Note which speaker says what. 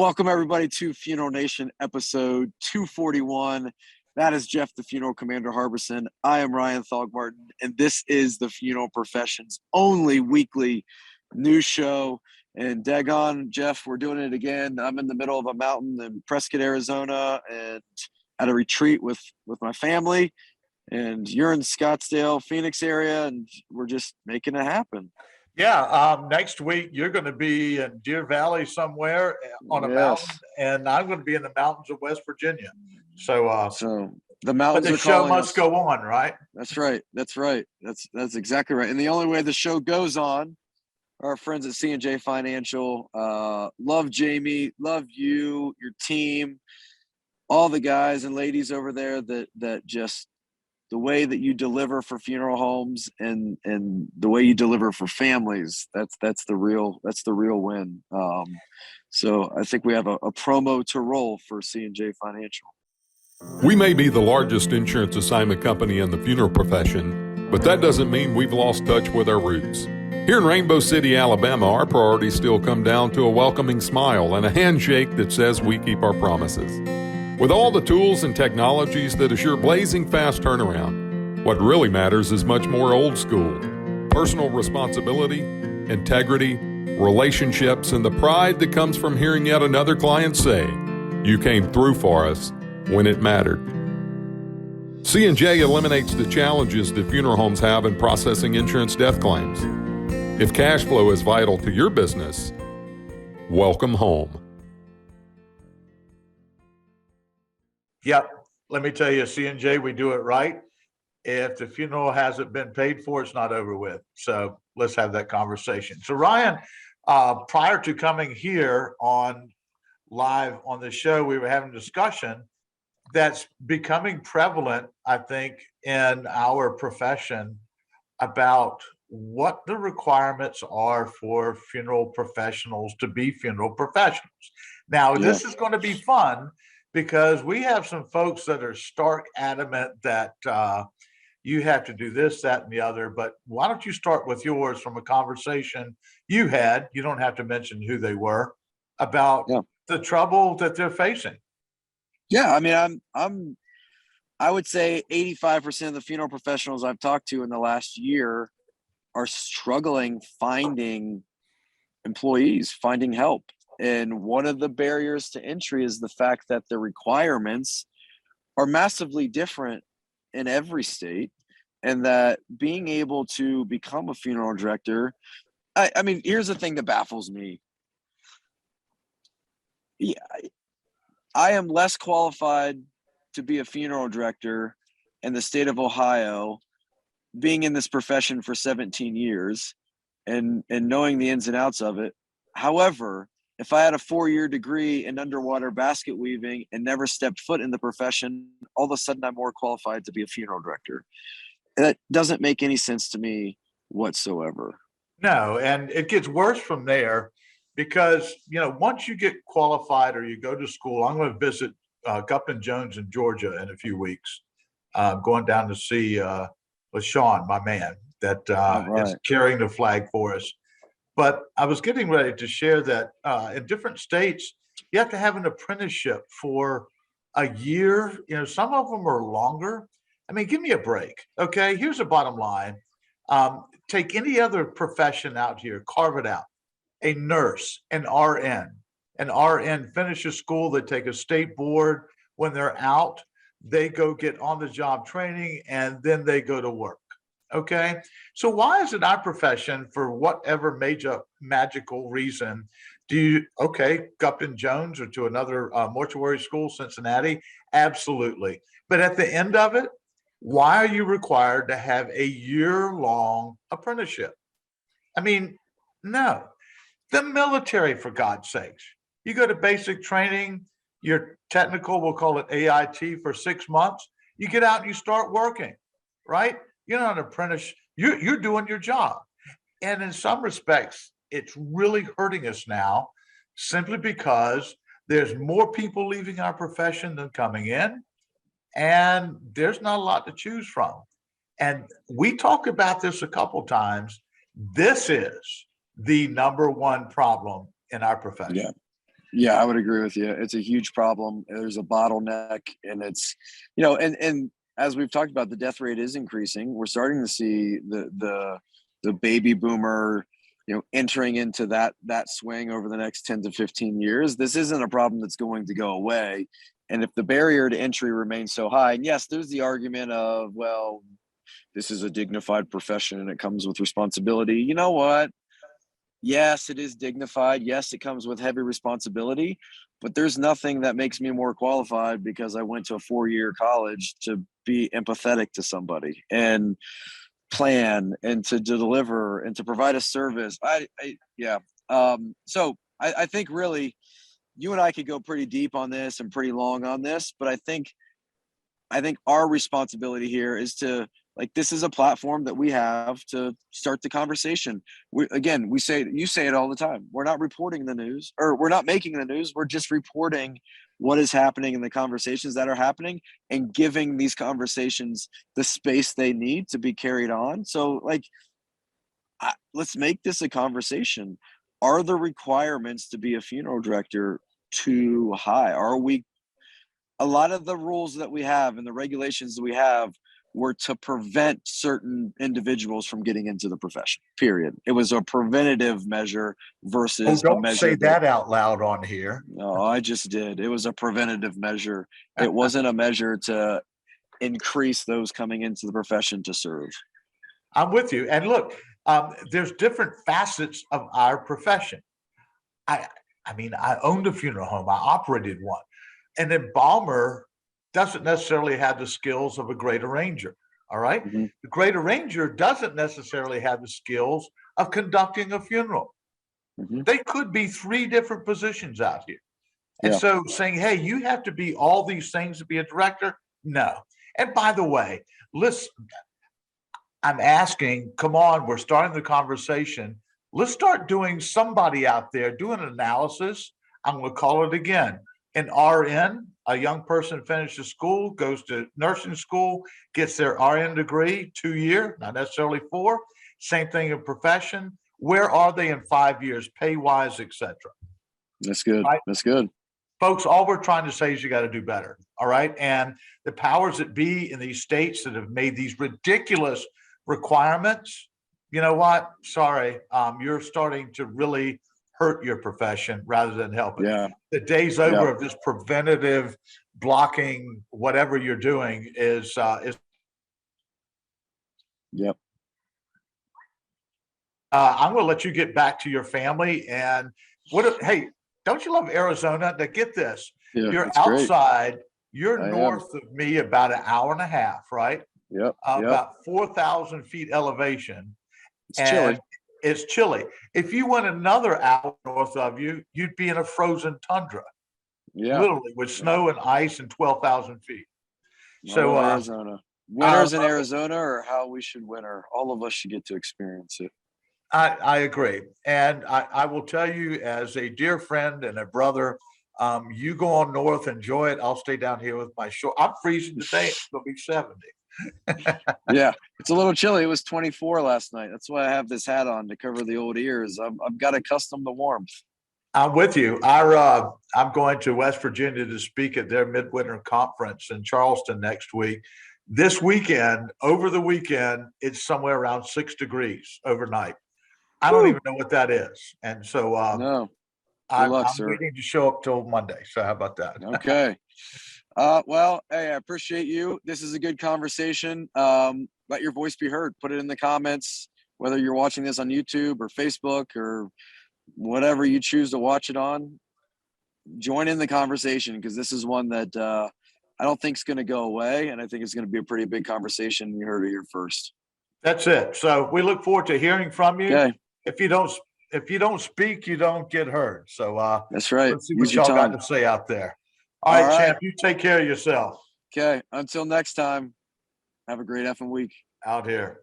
Speaker 1: Welcome everybody to Funeral Nation episode 241. That is Jeff, the Funeral Commander Harbison. I am Ryan Thogmartin, and this is the funeral profession's only weekly news show. And daggone, Jeff, we're doing it again. I'm in the middle of a mountain in Prescott, Arizona, and at a retreat with my family. And you're in Scottsdale, Phoenix area, and we're just making it happen.
Speaker 2: Yeah, next week you're going to be in Deer Valley somewhere on a mountain, and I'm going to be in the mountains of West Virginia. So
Speaker 1: the mountains.
Speaker 2: But the show must go on, right?
Speaker 1: That's right. That's exactly right. And the only way the show goes on, our friends at C&J Financial, love Jamie, love you, your team, all the guys and ladies over there that just. The way that you deliver for funeral homes and the way you deliver for families, that's the real win. So I think we have a promo to roll for C&J Financial.
Speaker 3: We may be the largest insurance assignment company in the funeral profession, but that doesn't mean we've lost touch with our roots. Here in Rainbow City, Alabama, our priorities still come down to a welcoming smile and a handshake that says we keep our promises. With all the tools and technologies that assure blazing fast turnaround, what really matters is much more old school. Personal responsibility, integrity, relationships, and the pride that comes from hearing yet another client say, "You came through for us when it mattered." C&J eliminates the challenges that funeral homes have in processing insurance death claims. If cash flow is vital to your business, welcome home.
Speaker 2: Yep. Let me tell you, C&J, we do it right. If the funeral hasn't been paid for, it's not over with. So let's have that conversation. So Ryan, prior to coming here on live on the show, we were having a discussion that's becoming prevalent, I think, in our profession about what the requirements are for funeral professionals to be funeral professionals. Now, This is going to be fun, because we have some folks that are stark adamant that you have to do this, that, and the other. But why don't you start with yours from a conversation you had, you don't have to mention who they were, about the trouble that they're facing.
Speaker 1: Yeah, I mean, I would say 85% of the funeral professionals I've talked to in the last year are struggling finding employees, finding help. And one of the barriers to entry is the fact that the requirements are massively different in every state, and that being able to become a funeral director, I mean, here's the thing that baffles me. Yeah, I am less qualified to be a funeral director in the state of Ohio, being in this profession for 17 years and knowing the ins and outs of it. However, if I had a 4-year degree in underwater basket weaving and never stepped foot in the profession, all of a sudden I'm more qualified to be a funeral director. That doesn't make any sense to me whatsoever.
Speaker 2: No, and it gets worse from there, because, once you get qualified or you go to school, I'm going to visit Gupton Jones in Georgia in a few weeks. I'm going down to see LaShawn, my man, that is carrying the flag for us. But I was getting ready to share that in different states, you have to have an apprenticeship for a year. Some of them are longer. I mean, give me a break. Okay, here's the bottom line. Take any other profession out here, carve it out. A nurse, an RN. An RN finishes school, they take a state board. When they're out, they go get on-the-job training, and then they go to work. Okay, so why is it our profession, for whatever magical reason, Gupton Jones or to another mortuary school, Cincinnati? Absolutely. But at the end of it, why are you required to have a year-long apprenticeship? I mean, no. The military, for God's sakes. You go to basic training, your technical, we'll call it AIT, for 6 months. You get out and you start working, right? You're not an apprentice. You're doing your job. And in some respects, it's really hurting us now, simply because there's more people leaving our profession than coming in, and there's not a lot to choose from. And we talked about this a couple times. This is the number one problem in our profession.
Speaker 1: Yeah, I would agree with you. It's a huge problem. There's a bottleneck, and it's, and as we've talked about, the death rate is increasing. We're starting to see the baby boomer, entering into that swing over the next 10 to 15 years. This isn't a problem that's going to go away. And if the barrier to entry remains so high, and yes, there's the argument of, well, this is a dignified profession and it comes with responsibility. You know what? Yes, it is dignified. Yes, it comes with heavy responsibility, but there's nothing that makes me more qualified because I went to a 4-year college to be empathetic to somebody and plan and to deliver and to provide a service. So I think really you and I could go pretty deep on this and pretty long on this, but I think our responsibility here is to, like, this is a platform that we have to start the conversation. You say it all the time. We're not reporting the news, or we're not making the news. We're just reporting what is happening in the conversations that are happening and giving these conversations the space they need to be carried on. So, let's make this a conversation. Are the requirements to be a funeral director too high? A lot of the rules that we have and the regulations that we have were to prevent certain individuals from getting into the profession, period. It was a preventative measure versus a
Speaker 2: Don't
Speaker 1: measure
Speaker 2: say that out loud on here.
Speaker 1: No, I just did. It was a preventative measure. It wasn't a measure to increase those coming into the profession to serve.
Speaker 2: I'm with you. And look, there's different facets of our profession. I mean, I owned a funeral home. I operated one. An embalmer doesn't necessarily have the skills of a great arranger. All right.
Speaker 1: Mm-hmm.
Speaker 2: The great arranger doesn't necessarily have the skills of conducting a funeral.
Speaker 1: Mm-hmm.
Speaker 2: They could be 3 different positions out here. And
Speaker 1: Yeah.
Speaker 2: so saying, hey, you have to be all these things to be a director. No. And by the way, listen, I'm asking, come on, we're starting the conversation. Let's start doing, somebody out there do an analysis. I'm going to call it again. An RN, a young person finishes school, goes to nursing school, gets their RN degree, 2-year, not necessarily 4. Same thing in profession. Where are they in 5 years, pay wise, etc.?
Speaker 1: That's good.
Speaker 2: Right?
Speaker 1: That's good.
Speaker 2: Folks, all we're trying to say is you got to do better. All right. And the powers that be in these states that have made these ridiculous requirements, you know what? Sorry, you're starting to really hurt your profession rather than help it.
Speaker 1: Yeah.
Speaker 2: The day's over of this preventative blocking, whatever you're doing is.
Speaker 1: Yep.
Speaker 2: I'm going to let you get back to your family. And hey, don't you love Arizona? Now get this.
Speaker 1: Yeah,
Speaker 2: you're
Speaker 1: it's great.
Speaker 2: outside, you're
Speaker 1: I
Speaker 2: north of me about an hour and a half, right?
Speaker 1: Yep.
Speaker 2: About 4,000 feet elevation.
Speaker 1: It's chilly.
Speaker 2: It's chilly. If you went another hour north of you, you'd be in a frozen tundra.
Speaker 1: Yeah.
Speaker 2: Literally with snow and ice and 12,000 feet. So
Speaker 1: Arizona. Winters in Arizona are how we should winter. All of us should get to experience it.
Speaker 2: I agree. And I will tell you, as a dear friend and a brother, you go on north, enjoy it. I'll stay down here with my short. I'm freezing today. It's going to be 70.
Speaker 1: Yeah, it's a little chilly. It was 24 last night. That's why I have this hat on to cover the old ears. I've got accustomed to warmth.
Speaker 2: I'm with you. I'm going to West Virginia to speak at their midwinter conference in Charleston next week. This weekend, over the weekend, it's somewhere around 6 degrees overnight. I don't even know what that is. And so
Speaker 1: No.
Speaker 2: I'm
Speaker 1: sir.
Speaker 2: waiting to show up till Monday. So how about that?
Speaker 1: Okay. Well, hey, I appreciate you. This is a good conversation. Let your voice be heard. Put it in the comments, whether you're watching this on YouTube or Facebook or whatever you choose to watch it on. Join in the conversation, because this is one that I don't think is going to go away. And I think it's going to be a pretty big conversation. You heard it here first.
Speaker 2: That's it. So we look forward to hearing from you.
Speaker 1: Okay.
Speaker 2: If you don't speak, you don't get heard. So
Speaker 1: that's right.
Speaker 2: Let's see what y'all got to say out there. All right, champ, you take care of yourself.
Speaker 1: Okay. Until next time, have a great effing week.
Speaker 2: Out here.